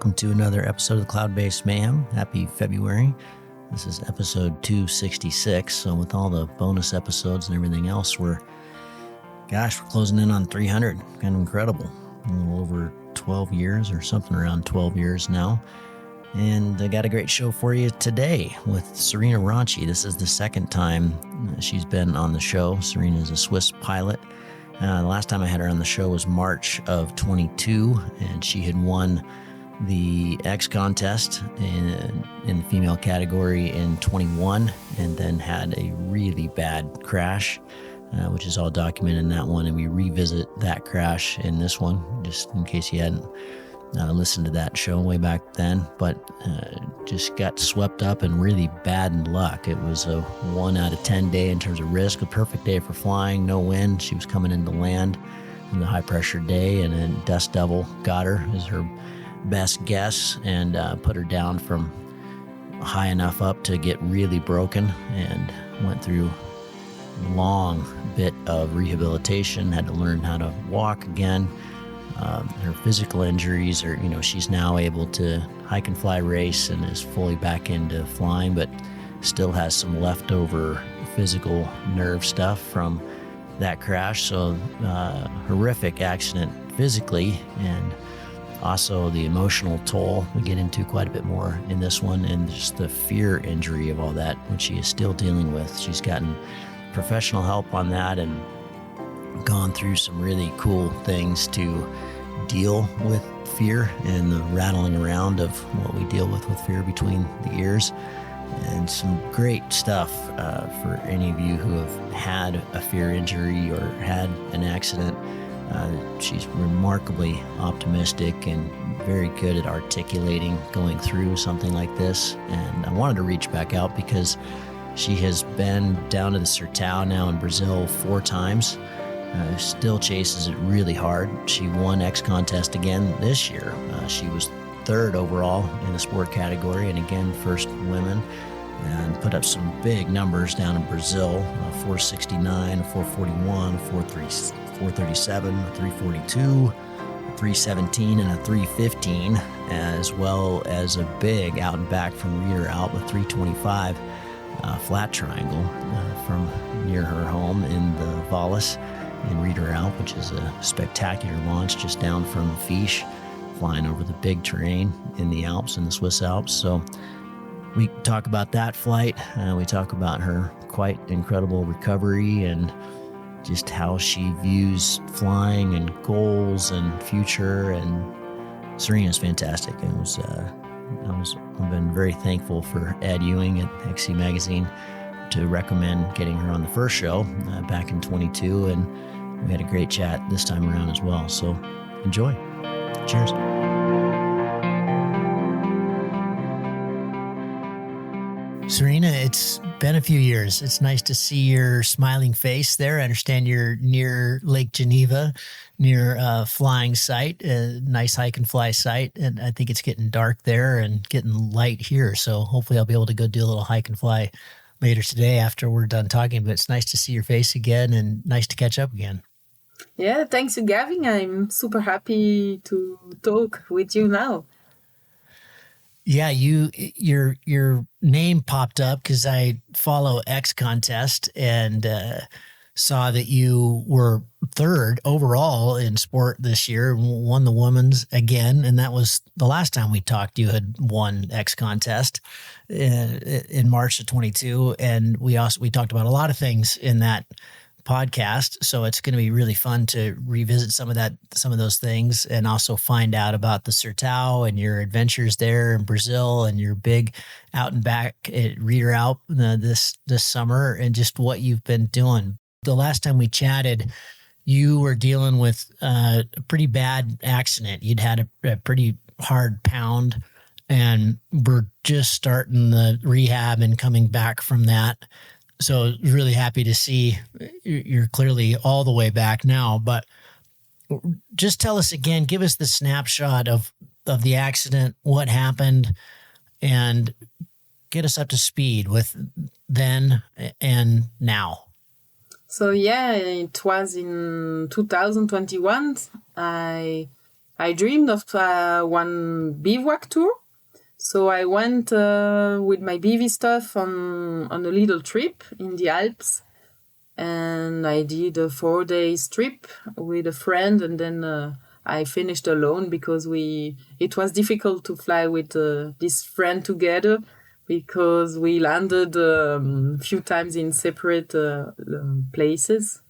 welcome to another episode of the Cloud-Based Mayhem. Happy February. This is episode 266. So with all the bonus episodes and everything else, we're closing in on 300. Kind of incredible. A little over 12 years or something around 12 years now. And I got a great show for you today with Serena Ronchi. This is the second time she's been on the show. Serena is a Swiss pilot. The last time I had her on the show was March of 22, and she had won the XContest in the female category in 21, and then had a really bad crash, which is all documented in that one. And we revisit that crash in this one, just in case you hadn't listened to that show way back then. But just got swept up in really bad luck. It was a 1 out of 10 day in terms of risk, a perfect day for flying, no wind. She was coming into land in the high pressure day, and then Dust Devil got her as her best guess and put her down from high enough up to get really broken, and went through a long bit of rehabilitation, had to learn how to walk again. Her physical injuries are, she's now able to hike and fly race and is fully back into flying, but still has some leftover physical nerve stuff from that crash. So horrific accident physically, and also the emotional toll we get into quite a bit more in this one, and just the fear injury of all that, which she is still dealing with. She's gotten professional help on that and gone through some really cool things to deal with fear and the rattling around of what we deal with fear between the ears, and some great stuff for any of you who have had a fear injury or had an accident. She's remarkably optimistic and very good at articulating going through something like this. And I wanted to reach back out because she has been down to the Sertão now in Brazil 4 times. Still chases it really hard. She won XContest again this year. She was 3rd overall in the sport category, and again, first women, and put up some big numbers down in Brazil, 469, 441, 437, 342, 317, and a 315, as well as a big out and back from Reader Alp, a 325 flat triangle from near her home in the Valles in Reader Alp, which is a spectacular launch just down from Fiche, flying over the big terrain in the Alps, in the Swiss Alps. So we talk about that flight. We talk about her quite incredible recovery and just how she views flying and goals and future. And Serena's fantastic. I've been very thankful for Ed Ewing at XC Magazine to recommend getting her on the first show back in 22, and we had a great chat this time around as well. So enjoy. Cheers. Serena, it's been a few years. It's nice to see your smiling face there. I understand you're near Lake Geneva, near a flying site, a nice hike and fly site. And I think it's getting dark there and getting light here. So hopefully I'll be able to go do a little hike and fly later today after we're done talking. But it's nice to see your face again and nice to catch up again. Yeah, thanks, Gavin. I'm super happy to talk with you now. Yeah, your name popped up because I follow XContest and saw that you were 3rd overall in sport this year, won the women's again, and that was the last time we talked. You had won XContest in March of 22, and we talked about a lot of things in that podcast, so it's going to be really fun to revisit some of those things, and also find out about the Sertão and your adventures there in Brazil and your big out and back at Reader Alp this summer, and just what you've been doing. The last time we chatted, you were dealing with a pretty bad accident. You'd had a pretty hard pound, and we're just starting the rehab and coming back from that. So really happy to see you're clearly all the way back now. But just tell us again, give us the snapshot of the accident, what happened, and get us up to speed with then and now. So yeah, it was in 2021. I I dreamed of one bivouac tour. So I went with my BV stuff on a little trip in the Alps. And I did a 4-day trip with a friend, and then I finished alone because it was difficult to fly with this friend together because we landed a few times in separate places.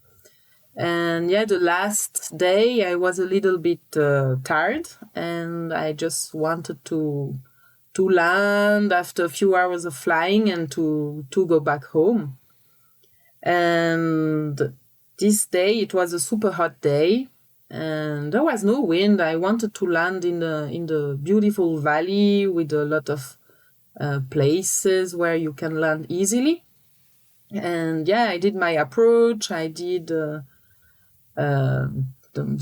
And yeah, the last day I was a little bit tired, and I just wanted to land after a few hours of flying and to go back home. And this day, it was a super hot day, and there was no wind. I wanted to land in the beautiful valley with a lot of places where you can land easily. And yeah, I did my approach. I did a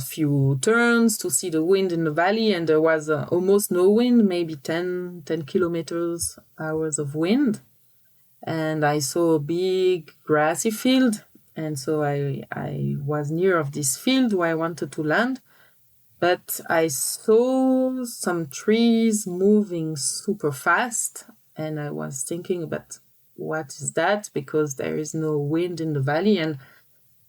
few turns to see the wind in the valley, and there was almost no wind, maybe 10 kilometers hours of wind. And I saw a big grassy field, and so I was near of this field where I wanted to land, but I saw some trees moving super fast, and I was thinking, but what is that? Because there is no wind in the valley. And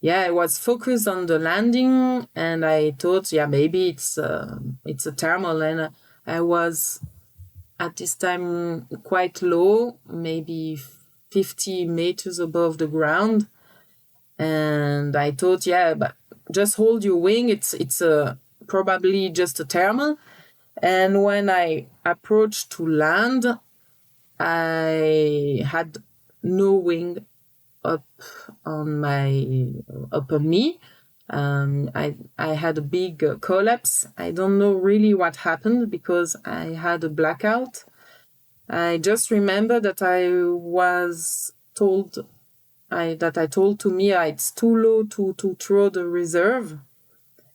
yeah, I was focused on the landing, and I thought, yeah, maybe it's a thermal. And I was at this time quite low, maybe 50 meters above the ground. And I thought, yeah, but just hold your wing. It's probably just a thermal. And when I approached to land, I had no wing up on me. I had a big collapse. I don't know really what happened because I had a blackout. I just remember that I told to me it's too low to throw the reserve,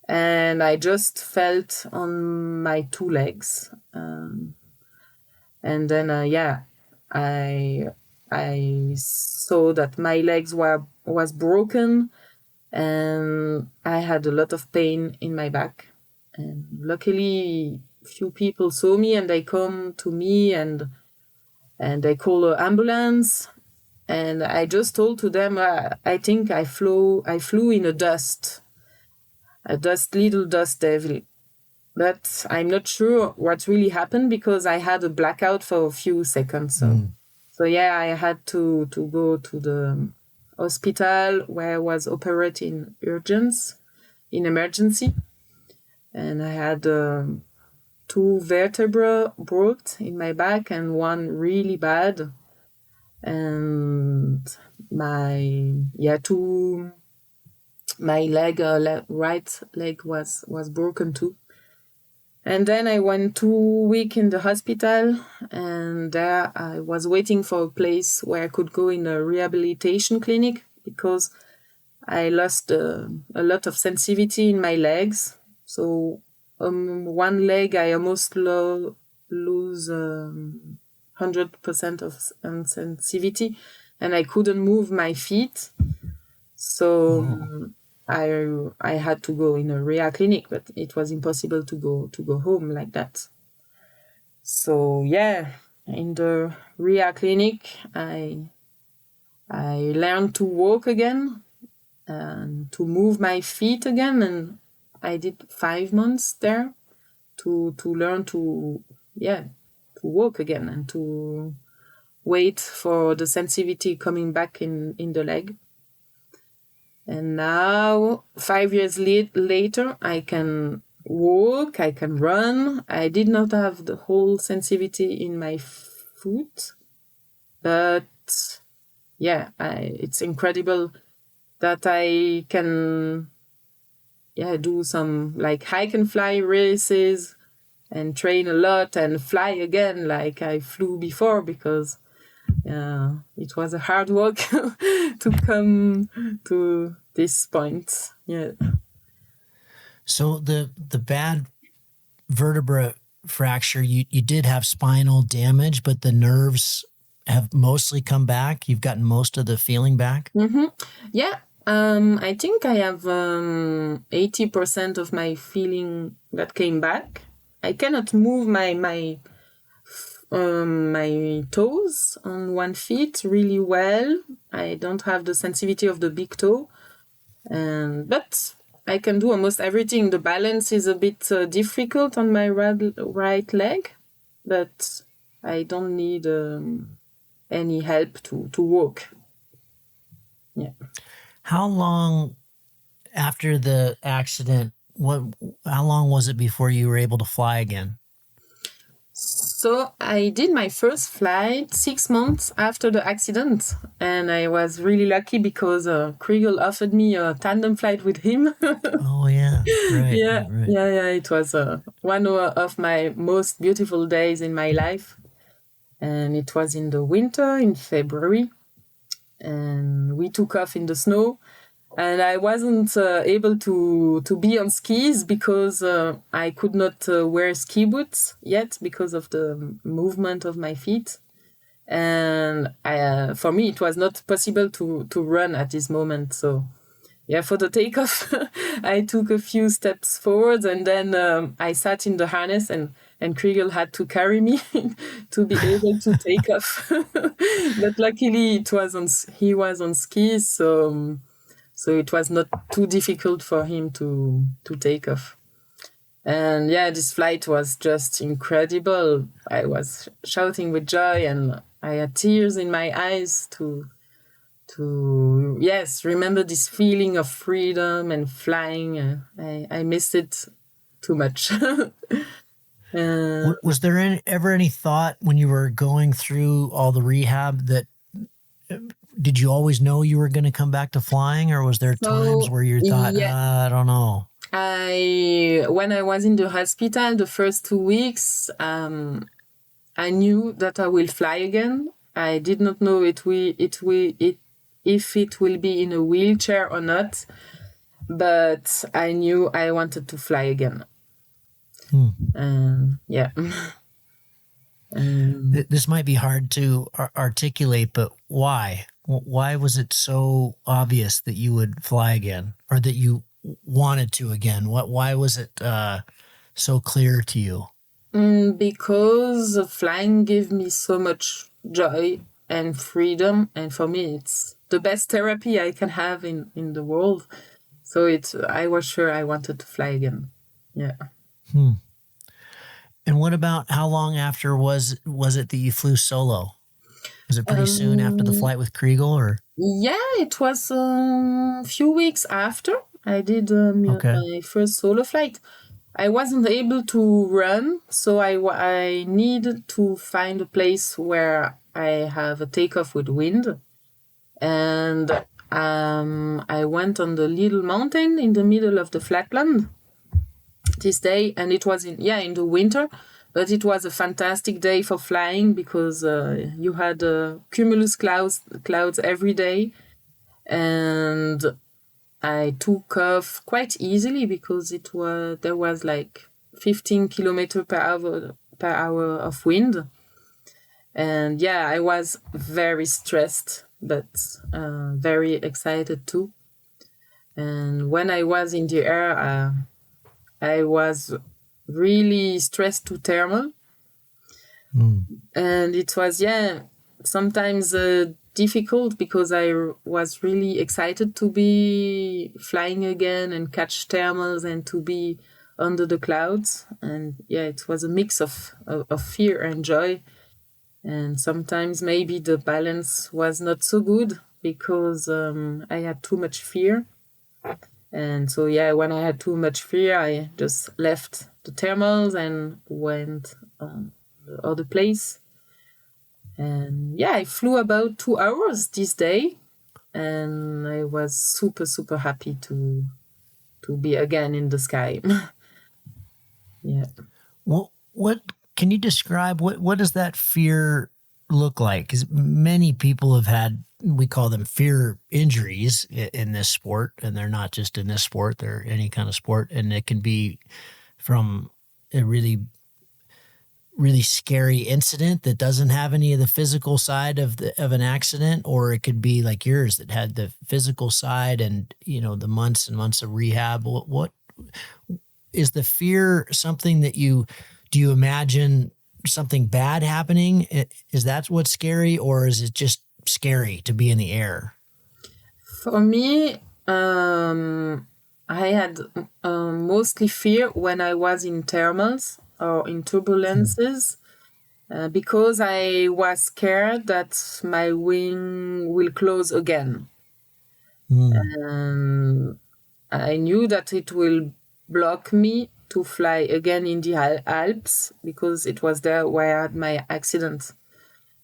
and I just felt on my 2 legs, and then I saw that my legs was broken, and I had a lot of pain in my back. And luckily, few people saw me, and they come to me, and they call an ambulance. And I just told to them, I think I flew in a little dust devil. But I'm not sure what really happened because I had a blackout for a few seconds. So yeah, I had to go to the hospital where I was operated in emergency. And I had 2 vertebrae broke in my back and one really bad. And my right leg was broken too. And then I went 2 weeks in the hospital, and there I was waiting for a place where I could go in a rehabilitation clinic because I lost a lot of sensitivity in my legs. So one leg I almost lose 100% of sensitivity, and I couldn't move my feet. So I had to go in a rehab clinic, but it was impossible to go home like that. So yeah, in the rehab clinic, I learned to walk again and to move my feet again, and I did 5 months there to learn to walk again and to wait for the sensitivity coming back in the leg. And now, 5 years later, I can walk, I can run. I did not have the whole sensitivity in my foot, but yeah, it's incredible that I can do some like hike and fly races and train a lot and fly again like I flew before, because it was a hard work to come to this point. Yeah. So the bad vertebra fracture, you did have spinal damage, but the nerves have mostly come back. You've gotten most of the feeling back. Mm-hmm. Yeah. I think I have 80% of my feeling that came back. I cannot move my toes on one feet really well. I don't have the sensitivity of the big toe, but I can do almost everything. The balance is a bit difficult on my right leg, but I don't need any help to walk. Yeah. How long after the accident, how long was it before you were able to fly again? So I did my first flight 6 months after the accident, and I was really lucky because Kriegel offered me a tandem flight with him. Oh, yeah. Right. Yeah, right. yeah. It was one of my most beautiful days in my life, and it was in the winter in February, and we took off in the snow. And I wasn't able to be on skis because I could not wear ski boots yet because of the movement of my feet. And for me, it was not possible to run at this moment. So, yeah, for the takeoff, I took a few steps forward, and then I sat in the harness, and Kriegel had to carry me to be able to take off. But luckily, he was on skis, so it was not too difficult for him to take off. And yeah, this flight was just incredible. I was shouting with joy, and I had tears in my eyes to remember this feeling of freedom and flying. I missed it too much. Was there ever any thought when you were going through all the rehab that did you always know you were going to come back to flying, or was there times where you thought, I don't know? When I was in the hospital, the first 2 weeks, I knew that I will fly again. I did not know if it will be in a wheelchair or not, but I knew I wanted to fly again. Yeah. This might be hard to articulate, but why? Why was it so obvious that you would fly again, or that you wanted to again? Why was it so clear to you? Because flying gave me so much joy and freedom, and for me, it's the best therapy I can have in the world. So I was sure I wanted to fly again. Yeah. And what about how long after was it that you flew solo? Was it pretty soon after the flight with Kriegel, or? Yeah, it was a few weeks after I did my first solo flight. I wasn't able to run, so I needed to find a place where I have a takeoff with wind. And I went on the little mountain in the middle of the flatland this day, and it was in the winter. But it was a fantastic day for flying because you had cumulus clouds every day, and I took off quite easily because there was like 15 kilometers per hour of wind, and yeah, I was very stressed but very excited too. And when I was in the air, I was really stressed to thermal. And it was, sometimes difficult because I was really excited to be flying again and catch thermals and to be under the clouds. And it was a mix of fear and joy. And sometimes maybe the balance was not so good because I had too much fear. And so, when I had too much fear, I just left the thermals and went on the other place. And I flew about 2 hours this day, and I was super, super happy to be again in the sky. Yeah. Well, what can you describe? What does that fear look like? Because many people have had, we call them fear injuries in this sport, and they're not just in this sport, they're any kind of sport, and it can be from a really really scary incident that doesn't have any of the physical side of an accident, or it could be like yours that had the physical side and, you know, the months and months of rehab. What is the fear? Something that do you imagine something bad happening? Is that what's scary, or is it just scary to be in the air? For me, I had mostly fear when I was in thermals or in turbulences, because I was scared that my wing will close again. And I knew that it will block me to fly again in the Alps, because it was there where I had my accident.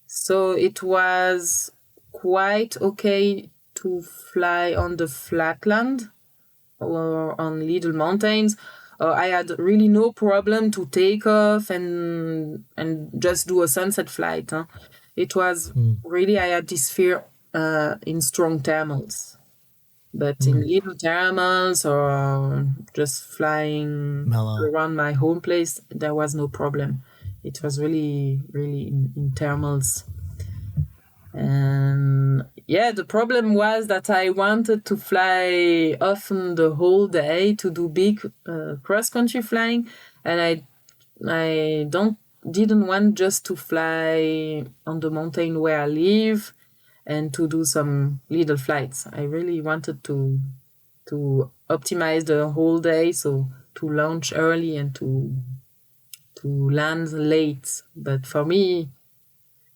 So it was quite okay to fly on the flatland or on little mountains. I had really no problem to take off and just do a sunset flight. It was really, I had this fear in strong thermals. But in little thermals or just flying around my home place, there was no problem. It was really, really in thermals. And yeah, the problem was that I wanted to fly often the whole day to do big cross-country flying, and I didn't want just to fly on the mountain where I live and to do some little flights. I really wanted to optimize the whole day, so to launch early and to land late. But for me,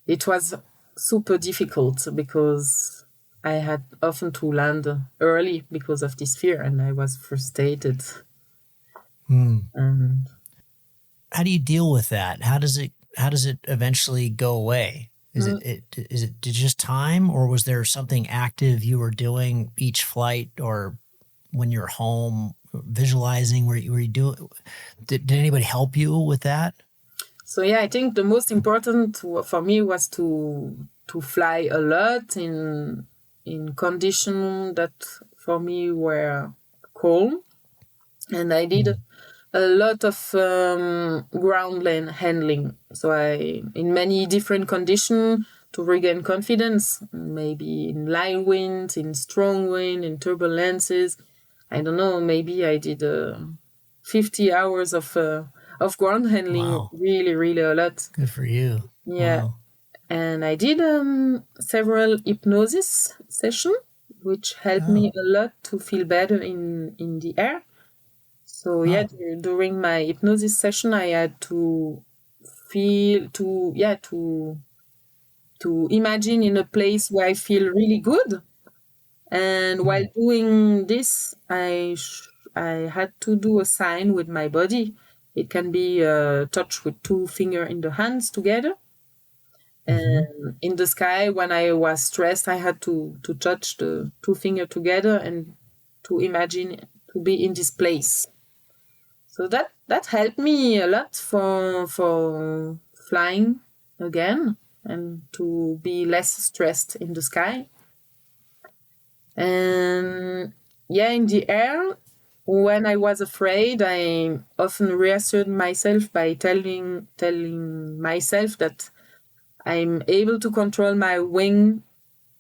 it was super difficult because I had often to land early because of this fear, and I was frustrated. And how do you deal with that? How does it eventually go away? Is it just time, or was there something active you were doing each flight, or when you're home visualizing? Were you doing? Did anybody help you with that? So yeah, I think the most important for me was to fly a lot in conditions that for me were calm, and I did a lot of ground handling. So I in many different conditions to regain confidence, maybe in light wind, in strong wind, in turbulences. I don't know. Maybe I did 50 hours of ground handling. Wow. Really, really a lot. Good for you. Yeah. Wow. And I did several hypnosis sessions, which helped me a lot to feel better in the air. So yeah, during my hypnosis session, I had to feel to imagine in a place where I feel really good. And while doing this, I had to do a sign with my body. It can be touch with 2 fingers in the hands together. And in the sky, when I was stressed, I had to touch the 2 fingers together and to imagine to be in this place. So that helped me a lot for flying again and to be less stressed in the sky. And yeah, in the air, when I was afraid, I often reassured myself by telling myself that I'm able to control my wing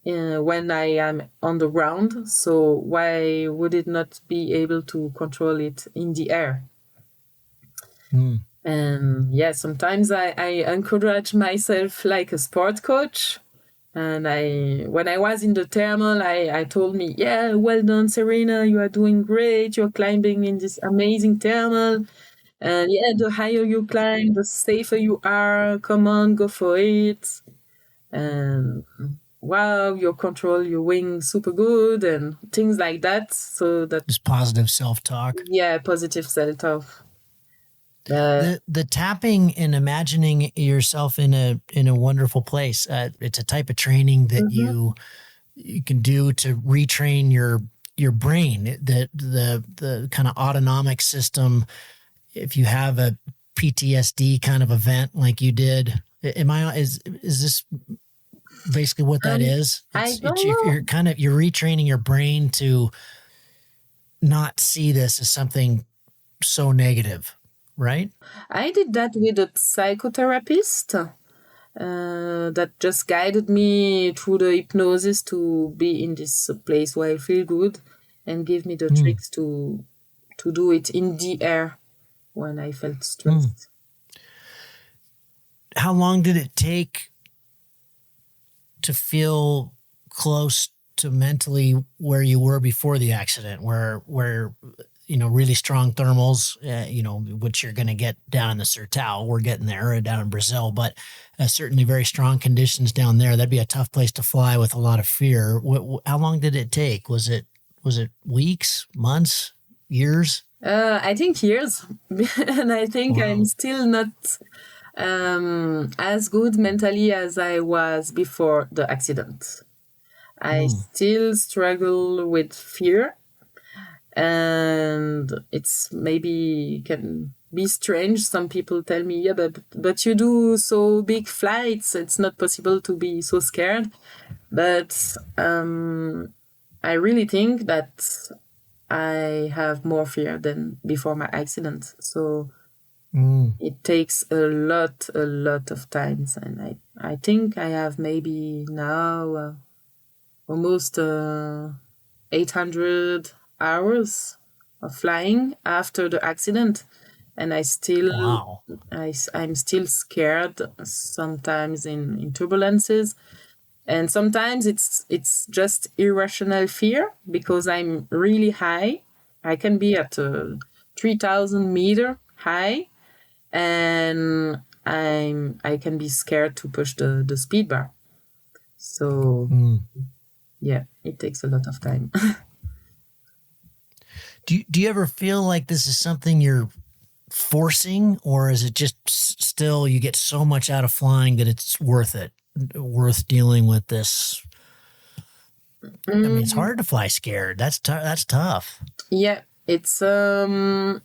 when I am on the ground. So why would it not be able to control it in the air? And yeah, sometimes I encourage myself like a sport coach. And when I was in the thermal, I told me, yeah, well done, Serena, you are doing great. You're climbing in this amazing thermal. And yeah, the higher you climb, the safer you are. Come on, go for it. And wow, you control your wing super good and things like that. So that just positive self-talk. Yeah, positive self-talk. The tapping and imagining yourself in a wonderful place. It's a type of training that you can do to retrain your brain. The kind of autonomic system. If you have a PTSD kind of event like you did, is this basically what that is? I don't know. You're retraining your brain to not see this as something so negative, right? I did that with a psychotherapist that just guided me through the hypnosis to be in this place where I feel good and give me the tricks to do it in the air when I felt stressed. How long did it take to feel close to mentally where you were before the accident, where really strong thermals, which you're going to get down in the Sertão. We're getting there down in Brazil, but certainly very strong conditions down there. That'd be a tough place to fly with a lot of fear. How long did it take? Was it weeks, months, years? I think years. And I think I'm still not as good mentally as I was before the accident. I still struggle with fear, and it's maybe can be strange. Some people tell me, yeah, but you do so big flights, it's not possible to be so scared. But I really think that I have more fear than before my accident. So it takes a lot of times, and I think I have maybe now almost 800 hours of flying after the accident, and I still I'm still scared sometimes in turbulences, and sometimes it's just irrational fear because I'm really high. I can be at 3,000 meter high, and I can be scared to push the speed bar. So yeah, it takes a lot of time. Do you ever feel like this is something you're forcing, or is it just still you get so much out of flying that it's worth dealing with this? I mean, it's hard to fly scared. That's tough. Yeah, it's a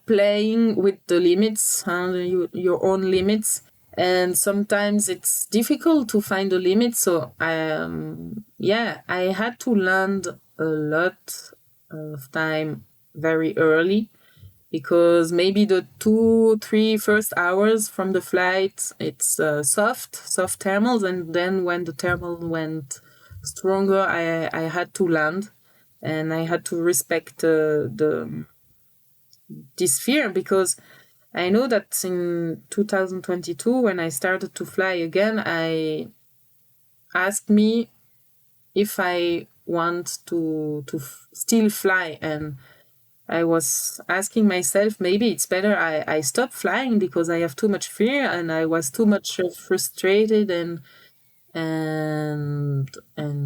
playing with the limits, your own limits. And sometimes it's difficult to find the limit. So I had to land a lot of time very early, because maybe the 2-3 first hours from the flight, it's soft thermals. And then when the thermal went stronger, I had to land, and I had to respect this fear, because I know that in 2022, when I started to fly again, I asked me if I want to still fly. And I was asking myself, maybe it's better I stop flying because I have too much fear, and I was too much frustrated and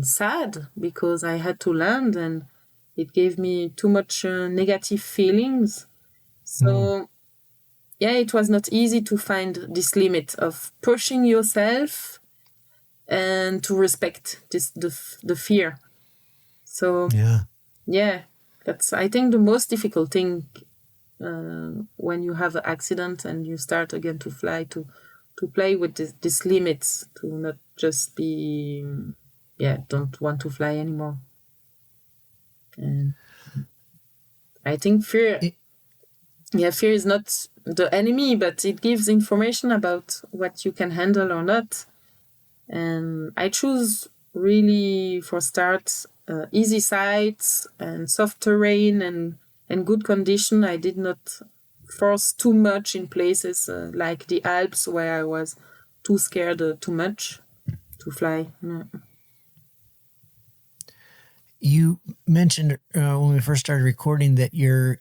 sad because I had to land, and it gave me too much negative feelings. So yeah, it was not easy to find this limit of pushing yourself and to respect the fear. So yeah, that's, I think, the most difficult thing when you have an accident and you start again to fly, to play with these limits, to not just be don't want to fly anymore. And I think fear is not the enemy, but it gives information about what you can handle or not. And I choose really, for start, easy sites and soft terrain and good condition. I did not force too much in places like the Alps, where I was too scared too much to fly. No. You mentioned when we first started recording that you're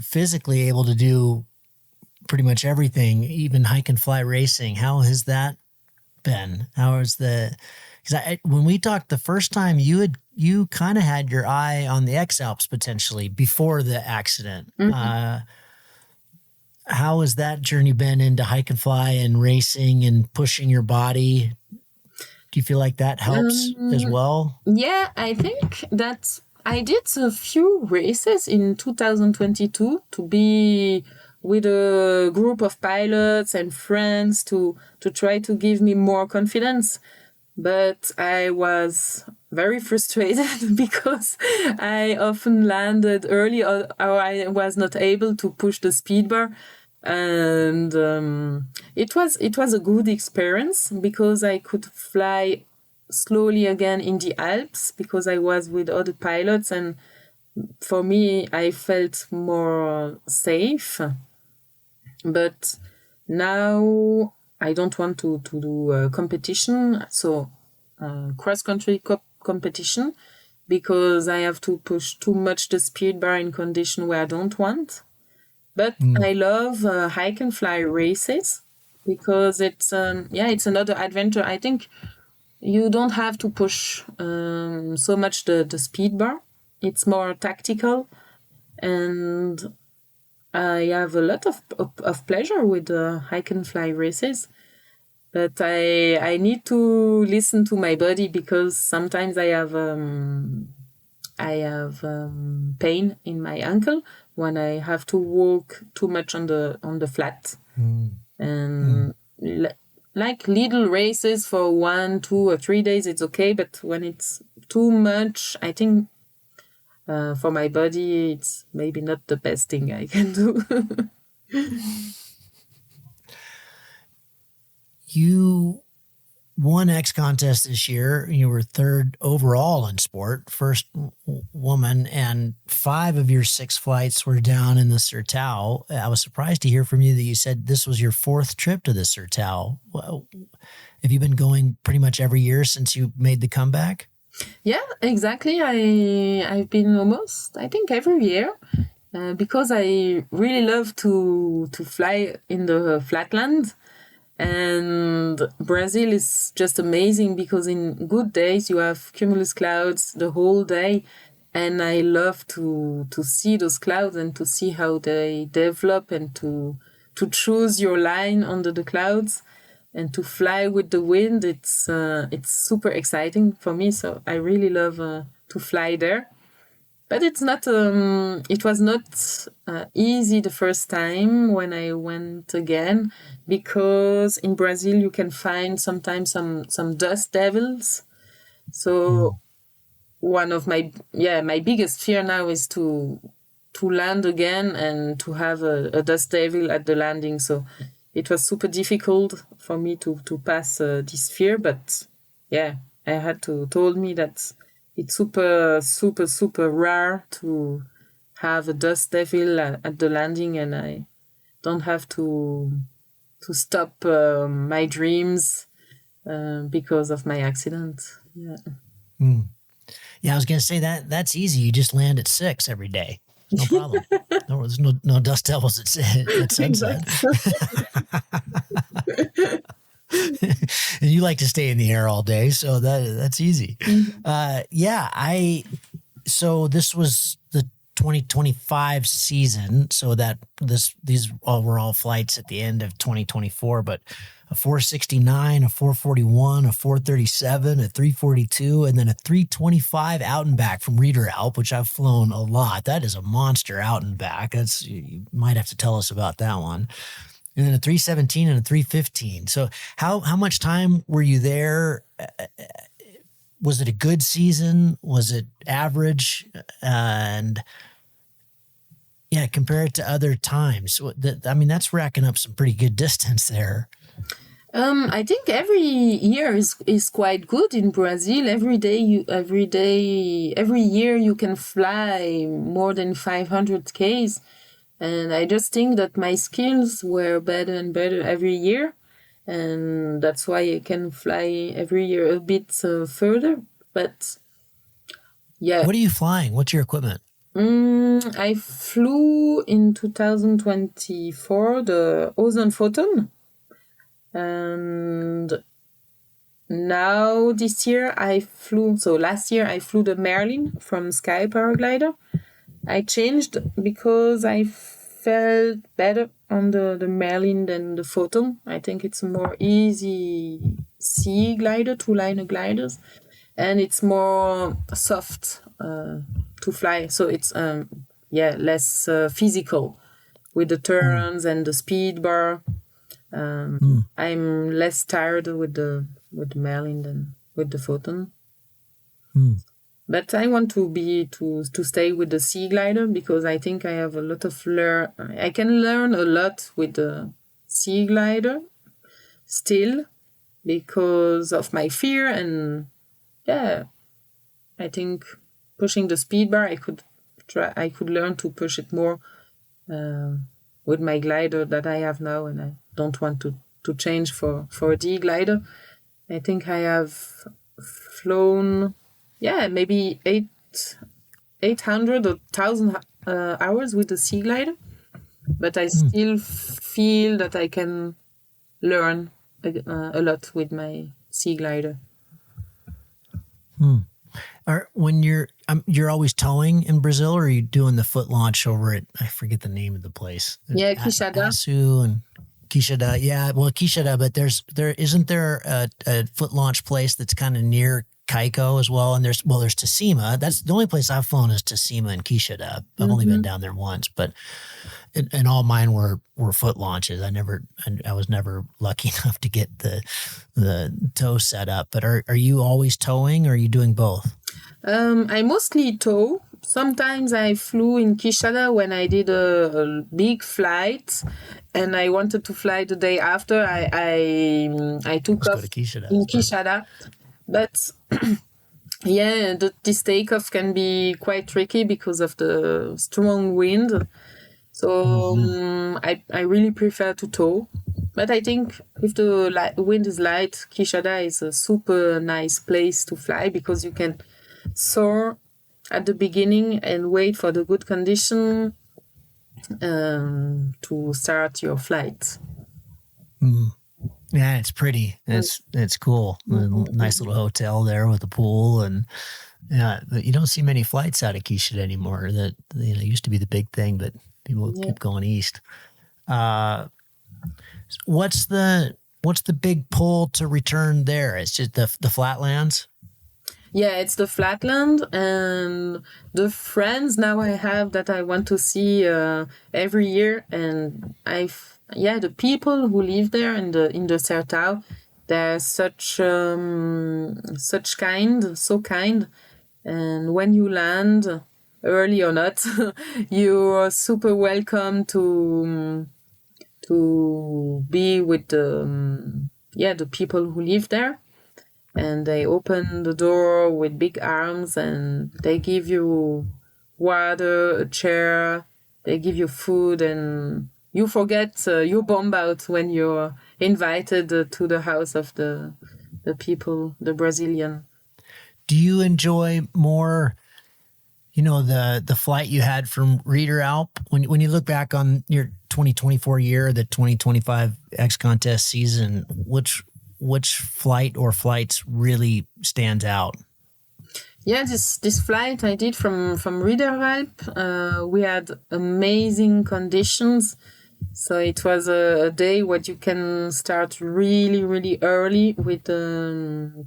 physically able to do pretty much everything, even hike and fly racing. How has that been? How is because when we talked the first time, you kind of had your eye on the X Alps potentially before the accident. How has that journey been into hike and fly and racing and pushing your body? Do you feel like that helps as well? Yeah, I think that I did a few races in 2022 to be with a group of pilots and friends to try to give me more confidence. but I was very frustrated because I often landed early, or I was not able to push the speed bar. And it was a good experience because I could fly slowly again in the Alps because I was with other pilots, and for me I felt more safe. But now I don't want to do a competition, so cross-country competition, because I have to push too much the speed bar in condition where I don't want. But I love hike and fly races because it's another adventure. I think you don't have to push so much the speed bar. It's more tactical, and I have a lot of pleasure with hike and fly races. But I need to listen to my body because sometimes I have pain in my ankle when I have to walk too much on the flat. And like little races for 1, 2, or 3 days, it's okay. But when it's too much, I think for my body, it's maybe not the best thing I can do. You won XContest this year. You were third overall in sport, first woman, and 5 of your 6 flights were down in the Sertao. I was surprised to hear from you that you said this was your 4th trip to the Sertao. Have you been going pretty much every year since you made the comeback? Yeah, exactly. I've been almost, I think, every year because I really love to fly in the flatland. And Brazil is just amazing because in good days you have cumulus clouds the whole day, and I love to see those clouds and to see how they develop and to choose your line under the clouds and to fly with the wind. It's super exciting for me, so I really love to fly there. But it's not. It was not easy the first time when I went again, because in Brazil you can find sometimes some dust devils. So one of my biggest fear now is to land again and to have a dust devil at the landing. So it was super difficult for me to pass this fear. But yeah, I had to told me that it's super, super, super rare to have a dust devil at the landing, and I don't have to stop my dreams because of my accident. Yeah. Yeah, I was going to say that's easy. You just land at 6 every day. No problem. There's no dust devils at sunset. And you like to stay in the air all day, so that's easy. So this was the 2025 season, so that these were all flights at the end of 2024, but a 469, a 441, a 437, a 342, and then a 325 out and back from Reeder Alp, which I've flown a lot. That is a monster out and back. You might have to tell us about that one. And then a 317 and a 315. So how much time were you there? Was it a good season? Was it average? And yeah, compare it to other times. That's racking up some pretty good distance there. I think every year is quite good in Brazil. Every year you can fly more than 500 Ks. And I just think that my skills were better and better every year. And that's why I can fly every year a bit further. But yeah. What are you flying? What's your equipment? I flew in 2024 the Ozone Photon. And now this year last year I flew the Merlin from Sky Paraglider. I changed because I felt better on the Merlin than the Photon. I think it's a more easy sea glider, 2-liner gliders, and it's more soft to fly. So it's less physical with the turns and the speed bar. I'm less tired with the Merlin with the photon. Hmm. But I want to stay with the sea glider because I think I have a lot of I can learn a lot with the sea glider still because of my fear, and I think pushing the speed bar I could learn to push it more with my glider that I have now, and I don't want to change for a D glider. I think I have flown maybe 800 or 1,000 hours with the sea glider, but I still feel that I can learn a lot with my sea glider. When you're always towing in Brazil, or are you doing the foot launch over at, I forget the name of the place? Yeah, Quixada. Asu and Quixada. Yeah, well, Quixada, but isn't there a foot launch place that's kind of near Kaiko as well? And there's Tacima. That's the only place I've flown is Tacima and Quixada. I've only been down there once, but and all mine were foot launches. I was never lucky enough to get the tow set up. But are you always towing, or are you doing both? I mostly tow. Sometimes I flew in Quixada when I did a big flight, and I wanted to fly the day after. I took off in Quixada, but this takeoff can be quite tricky because of the strong wind. So I really prefer to tow. But I think if the wind is light, Quixada is a super nice place to fly because you can soar at the beginning and wait for the good condition to start your flight. Yeah, it's pretty. It's cool. Nice little hotel there with a pool, and you don't see many flights out of Quixada anymore. That used to be the big thing, but people keep going east. What's the big pull to return there? It's just the flatlands. Yeah, it's the flatland, and the friends now I have that I want to see every year, and the people who live there in the Sertão, they're so kind, and when you land, early or not, you're super welcome to be with the people who live there. And they open the door with big arms, and they give you water, a chair, they give you food, and you forget your bomb out when you're invited to the house of the people, the Brazilian. Do you enjoy more, the flight you had from Reeder Alp? When you look back on your 2024 year, the 2025 XContest season, which flight or flights really stands out? Yeah, this flight I did from Reeder Alp, we had amazing conditions. So it was a day where you can start really, really early with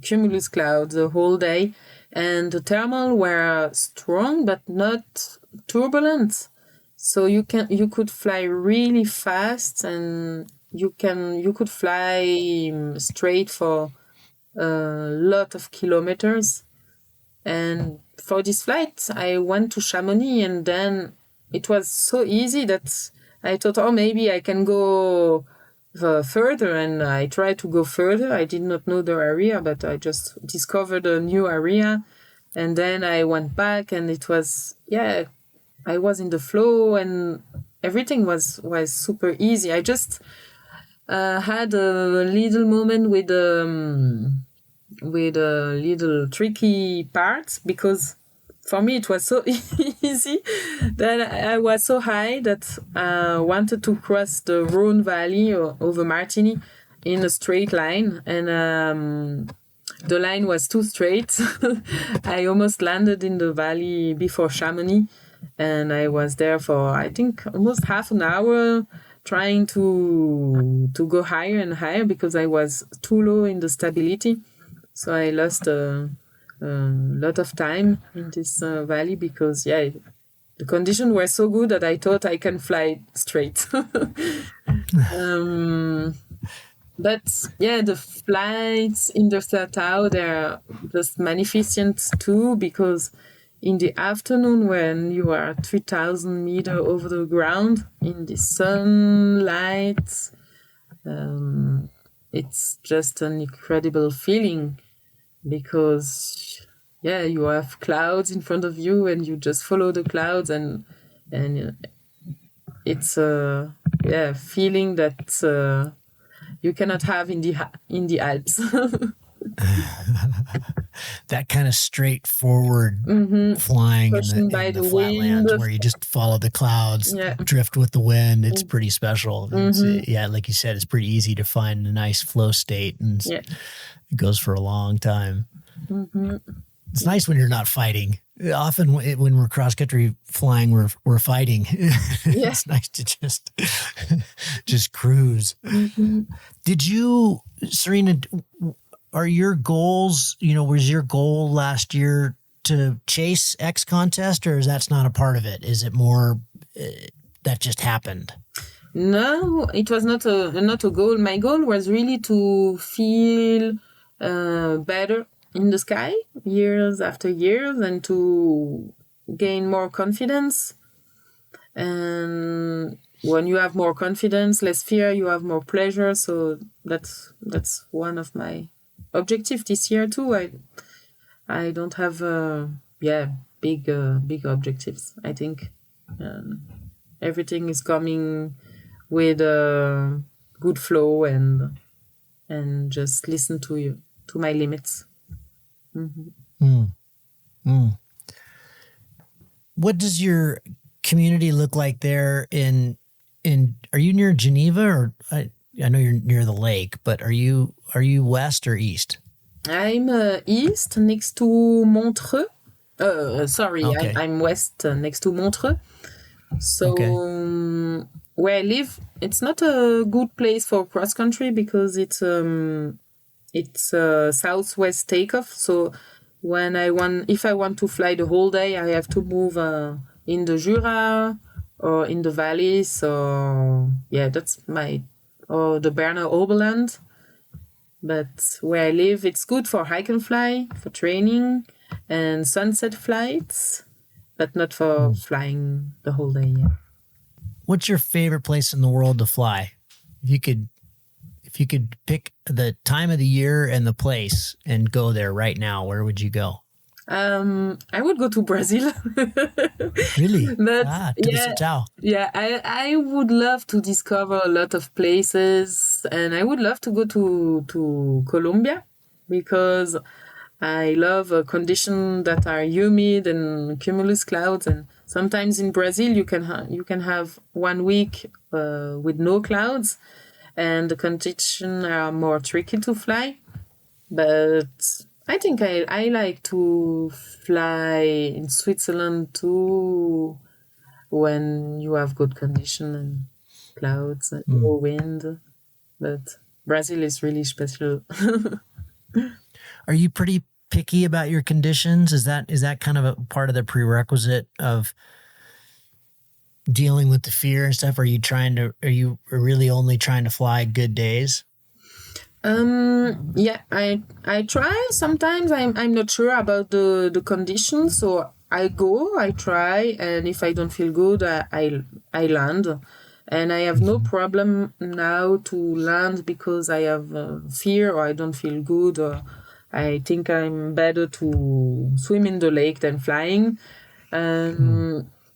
cumulus clouds the whole day. And the thermal were strong, but not turbulent. So you could fly really fast, and you could fly straight for a lot of kilometers. And for this flight, I went to Chamonix, and then it was so easy that I thought, maybe I can go further, and I tried to go further. I did not know the area, but I just discovered a new area, and then I went back, and it was, I was in the flow, and everything was super easy. I just had a little moment with a little tricky part, because for me it was so easy that I was so high that I wanted to cross the Rhône Valley over Martigny in a straight line, and the line was too straight. I almost landed in the valley before Chamonix, and I was there for, I think, almost half an hour trying to go higher and higher because I was too low in the stability. So I lost a lot of time in this valley because, the conditions were so good that I thought I can fly straight. But yeah, the flights in the Satao, they're just magnificent too, because in the afternoon when you are 3,000 meters over the ground in the sunlight, it's just an incredible feeling, because yeah, you have clouds in front of you and you just follow the clouds, and it's a feeling that you cannot have in the Alps. That kind of straightforward flying in the flatlands where you just follow the clouds, drift with the wind. It's pretty special. It's, like you said, it's pretty easy to find a nice flow state, and it goes for a long time. It's nice when you're not fighting. Often when we're cross-country flying, we're fighting. It's nice to just cruise. Did you, Serena, are your goals, was your goal last year to chase XContest, or is that's not a part of it? Is it more that just happened? No, it was not a goal. My goal was really to feel better in the sky years after years, and to gain more confidence. And when you have more confidence, less fear, you have more pleasure. So that's one of my objectives this year too. I don't have big objectives. I think everything is coming with a good flow, and just listen to my limits. What does your community look like there in are you near Geneva, or I know you're near the lake, but are you west or east? I'm east next to Montreux. Okay. I'm west next to Montreux. So where I live, it's not a good place for cross country, because it's southwest takeoff. So if I want to fly the whole day, I have to move in the Jura or in the valleys. So that's or the Berner Oberland. But where I live, it's good for hike and fly, for training and sunset flights, but not for flying the whole day. Yeah. What's your favorite place in the world to fly? If you could pick the time of the year and the place and go there right now, where would you go? I would go to Brazil. Really? But, I would love to discover a lot of places, and I would love to go to Colombia, because I love conditions that are humid and cumulus clouds. And sometimes in Brazil you can have 1 week with no clouds, and the conditions are more tricky to fly. But I think I like to fly in Switzerland too, when you have good condition and clouds and no wind. But Brazil is really special. Are you pretty picky about your conditions? Is that kind of a part of the prerequisite of dealing with the fear and stuff? Are you really only trying to fly good days? I try. Sometimes I'm not sure about the conditions, so I try, and if I don't feel good, I land. And I have no problem now to land because I have fear, or I don't feel good, or I think I'm better to swim in the lake than flying.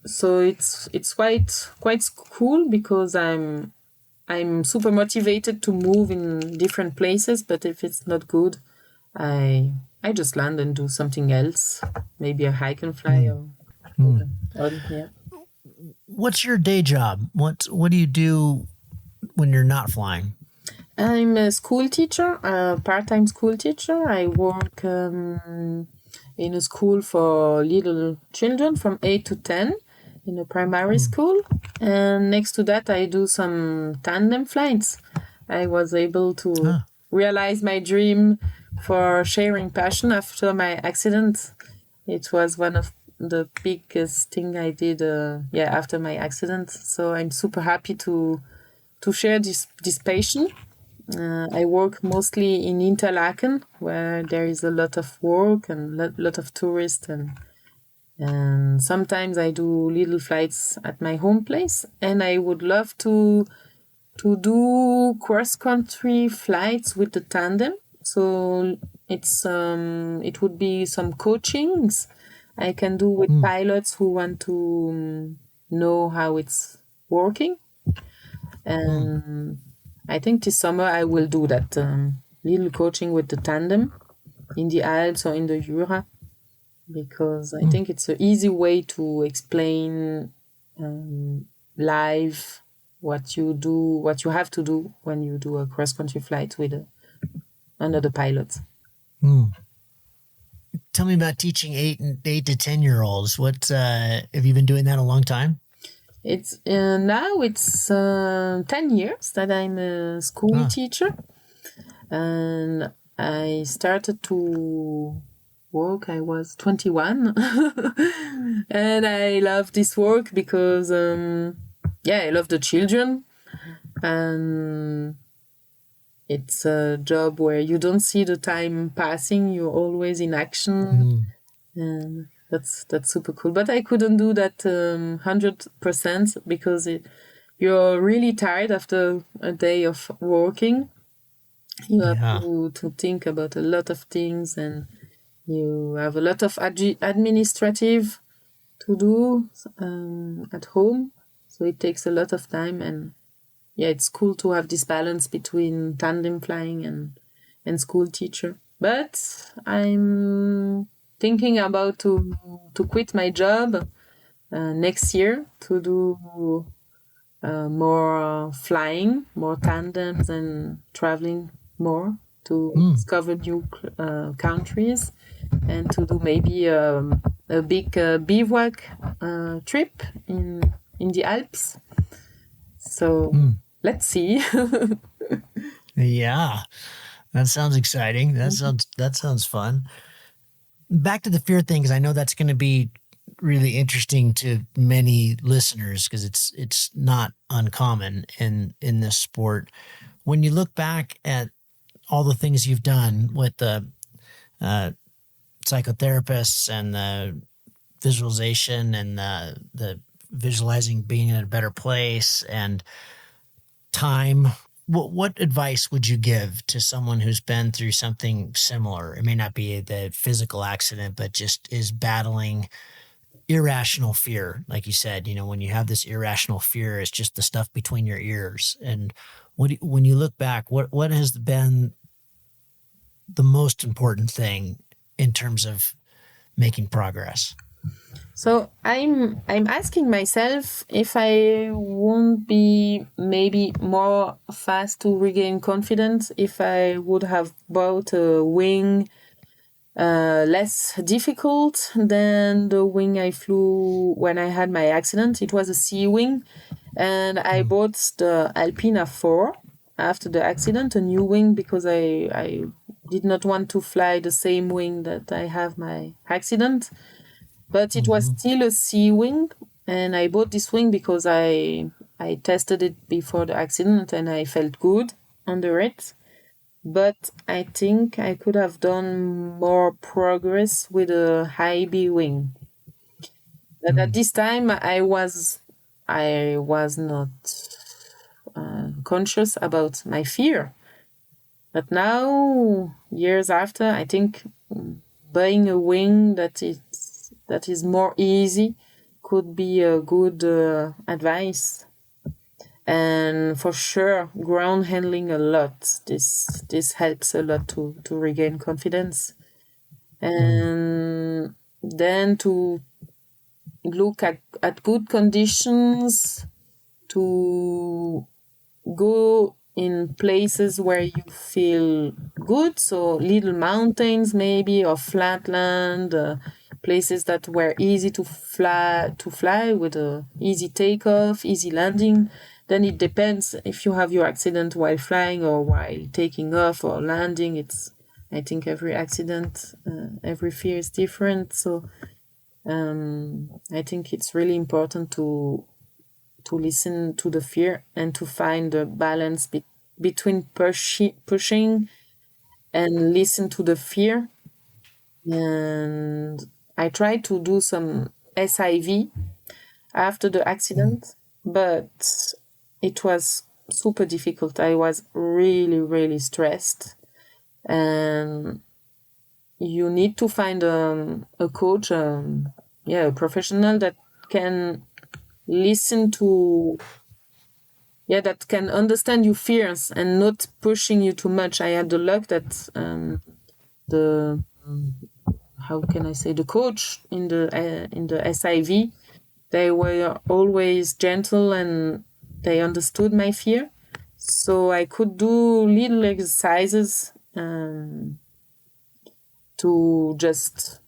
So it's quite cool, because I'm super motivated to move in different places, but if it's not good, I just land and do something else, maybe a hike and fly. What's your day job? What do you do when you're not flying? I'm a school teacher, a part-time school teacher. I work in a school for little children from 8 to 10. In a primary school, and next to that I do some tandem flights. I was able to realize my dream for sharing passion after my accident. It was one of the biggest thing I did after my accident. So I'm super happy to share this passion I work mostly in Interlaken, where there is a lot of work and lot of tourists, and sometimes I do little flights at my home place. And I would love to do cross country flights with the tandem. So it would be some coachings I can do with pilots who want to know how it's working. And I think this summer I will do that little coaching with the tandem in the Alps or in the Jura, because I think it's an easy way to explain live what you have to do when you do a cross-country flight with another pilot. Tell me about teaching 8 to 10-year-olds. What have you been doing that a long time? It's now it's 10 years that I'm a school teacher, and I started to work. I was 21, and I love this work because I love the children, and it's a job where you don't see the time passing. You're always in action, and that's super cool. But I couldn't do that 100% because you're really tired after a day of working. You have to think about a lot of things, and you have a lot of administrative to do at home. So it takes a lot of time, and it's cool to have this balance between tandem flying and school teacher. But I'm thinking about to quit my job next year to do more flying, more tandems, and traveling more to discover new countries, and to do maybe a big bivouac trip in the Alps. So let's see. Yeah, that sounds exciting. That sounds fun. Back to the fear thing, because I know that's going to be really interesting to many listeners, because it's not uncommon in this sport. When you look back at all the things you've done with the psychotherapists and the visualization and the visualizing being in a better place and time, what advice would you give to someone who's been through something similar? It may not be the physical accident, but just is battling irrational fear. Like you said, when you have this irrational fear, it's just the stuff between your ears. And when you look back, what has been the most important thing in terms of making progress? So I'm asking myself if I won't be maybe more fast to regain confidence if I would have bought a wing less difficult than the wing I flew when I had my accident. It was a C wing, and I bought the Alpina 4 after the accident, a new wing, because I did not want to fly the same wing that I have my accident. But it was still a C wing, and I bought this wing because I tested it before the accident and I felt good under it. But I think I could have done more progress with a high B wing. But at this time, I was not conscious about my fear. But now, years after, I think buying a wing that is more easy could be a good advice. And for sure, ground handling a lot. This helps a lot to regain confidence. And then to look at good conditions, to go in places where you feel good. So little mountains maybe, or flatland, places that were easy to fly with a easy takeoff, easy landing. Then it depends if you have your accident while flying or while taking off or landing. I think every accident, every fear is different. So I think it's really important to listen to the fear and to find the balance between pushing and listen to the fear. And I tried to do some SIV after the accident, but it was super difficult. I was really, really stressed. And you need to find a coach, a professional that can listen to, that can understand your fears and not pushing you too much. I had the luck that the coach in the SIV, they were always gentle and they understood my fear. So I could do little exercises to just,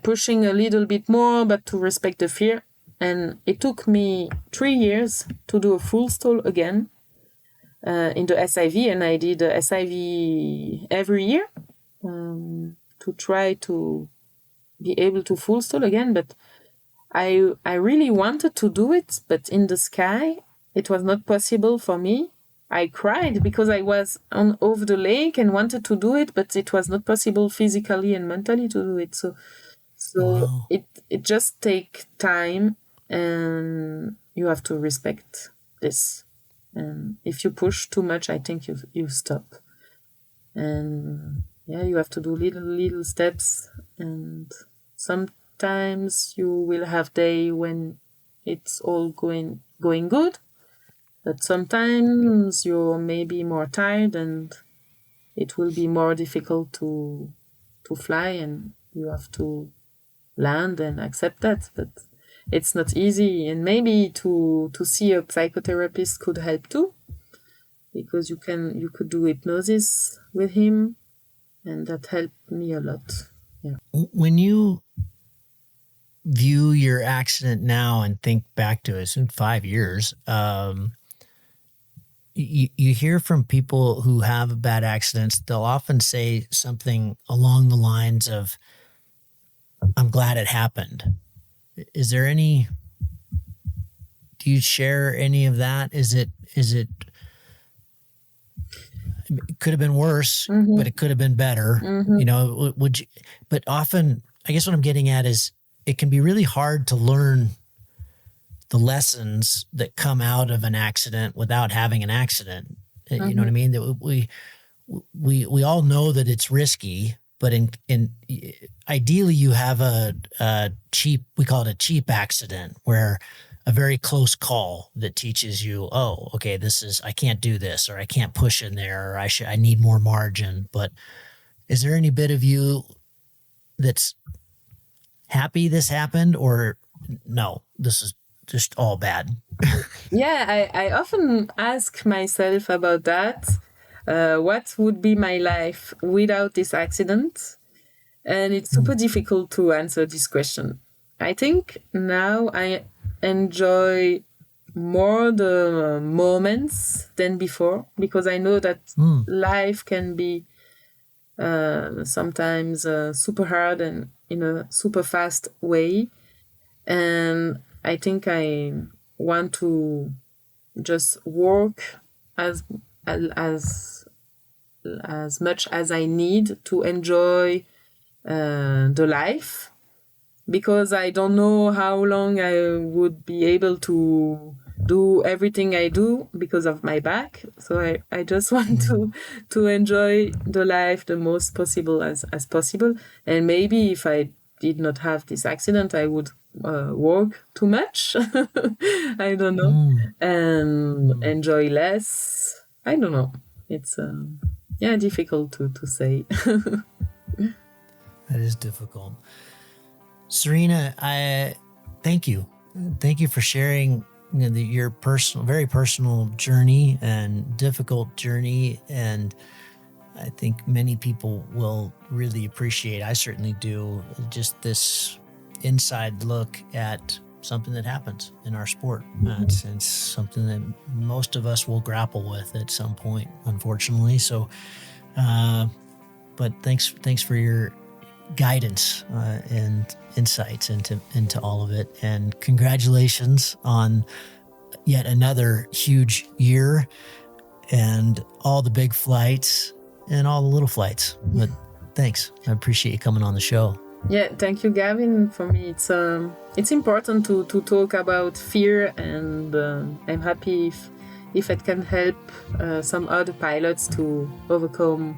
pushing a little bit more, but to respect the fear. And it took me 3 years to do a full stall again in the SIV. And I did the SIV every year to try to be able to full stall again. But I really wanted to do it, but in the sky, it was not possible for me. I cried because I was over the lake and wanted to do it, but it was not possible physically and mentally to do it. So Wow. it just takes time, and you have to respect this. And if you push too much, I think you stop. And you have to do little steps. And sometimes you will have day when it's all going good. But sometimes you're maybe more tired and it will be more difficult to fly, and you have to land and accept that. But it's not easy, and maybe to see a psychotherapist could help too, because you could do hypnosis with him, and that helped me a lot. Yeah. When you view your accident now and think back to it, it's in 5 years, you hear from people who have bad accidents, they'll often say something along the lines of, I'm glad it happened. Is there any, do you share any of that? Is it could have been worse, but it could have been better. You know, would you, but often, I guess what I'm getting at is it can be really hard to learn the lessons that come out of an accident without having an accident. You know what I mean? That we all know that it's risky, but in ideally you have a cheap, we call it a cheap accident, where a very close call that teaches you, oh, okay, I can't do this, or I can't push in there, or I need more margin. But is there any bit of you that's happy this happened, or no, this is just all bad? I often ask myself about that. What would be my life without this accident? And it's super difficult to answer this question. I think now I enjoy more the moments than before, because I know that life can be sometimes super hard and in a super fast way. And I think I want to just work as much as I need to enjoy the life, because I don't know how long I would be able to do everything I do because of my back. So I just want to enjoy the life the most possible as possible. And maybe if I did not have this accident, I would work too much. I don't know. And enjoy less. I don't know. It's difficult to say. That is difficult. Serena, I thank you. Thank you for sharing your very personal journey and difficult journey. And I think many people will really appreciate, I certainly do, just this inside look at something that happens in our sport. It's something that most of us will grapple with at some point, unfortunately. So, but thanks for your guidance and insights into all of it, and congratulations on yet another huge year. and all the big flights and all the little flights. But thanks. I appreciate you coming on the show. Yeah, thank you, Gavin. For me, it's important to talk about fear, and I'm happy if it can help some other pilots to overcome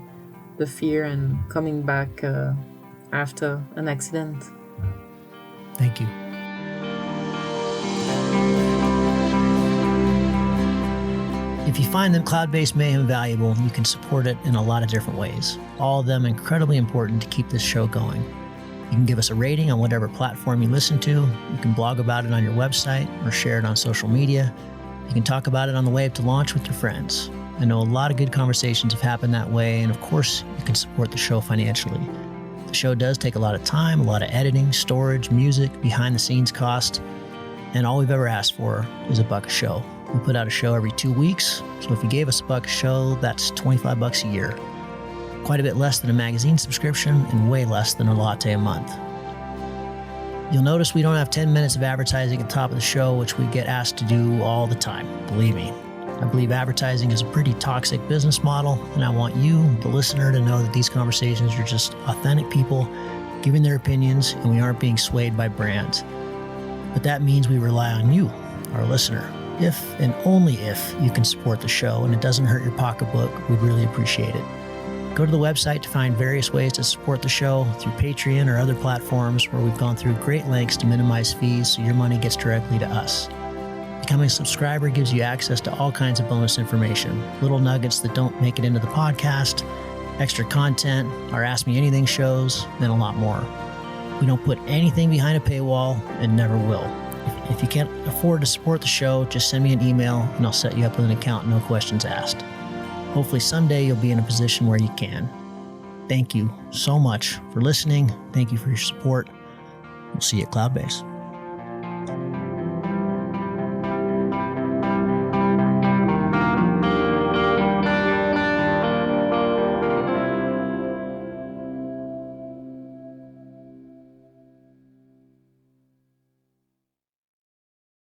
the fear and coming back after an accident. Thank you. If you find them Cloud-Based Mayhem valuable, you can support it in a lot of different ways. All of them incredibly important to keep this show going. You can give us a rating on whatever platform you listen to. You can blog about it on your website or share it on social media. You can talk about it on the way up to launch with your friends. I know a lot of good conversations have happened that way, and of course, you can support the show financially. The show does take a lot of time, a lot of editing, storage, music, behind-the-scenes cost, and all we've ever asked for is $1 a show. We put out a show every 2 weeks, so if you gave us $1 a show, that's $25 a year. Quite a bit less than a magazine subscription and way less than a latte a month. You'll notice we don't have 10 minutes of advertising at the top of the show, which we get asked to do all the time, believe me. I believe advertising is a pretty toxic business model, and I want you, the listener, to know that these conversations are just authentic people giving their opinions, and we aren't being swayed by brands. But that means we rely on you, our listener. If and only if you can support the show and it doesn't hurt your pocketbook, we'd really appreciate it. Go to the website to find various ways to support the show through Patreon or other platforms where we've gone through great lengths to minimize fees so your money gets directly to us. Becoming a subscriber gives you access to all kinds of bonus information, little nuggets that don't make it into the podcast, extra content, our Ask Me Anything shows, and a lot more. We don't put anything behind a paywall and never will. If you can't afford to support the show, just send me an email and I'll set you up with an account, no questions asked. Hopefully someday you'll be in a position where you can. Thank you so much for listening. Thank you for your support. We'll see you at Cloudbase.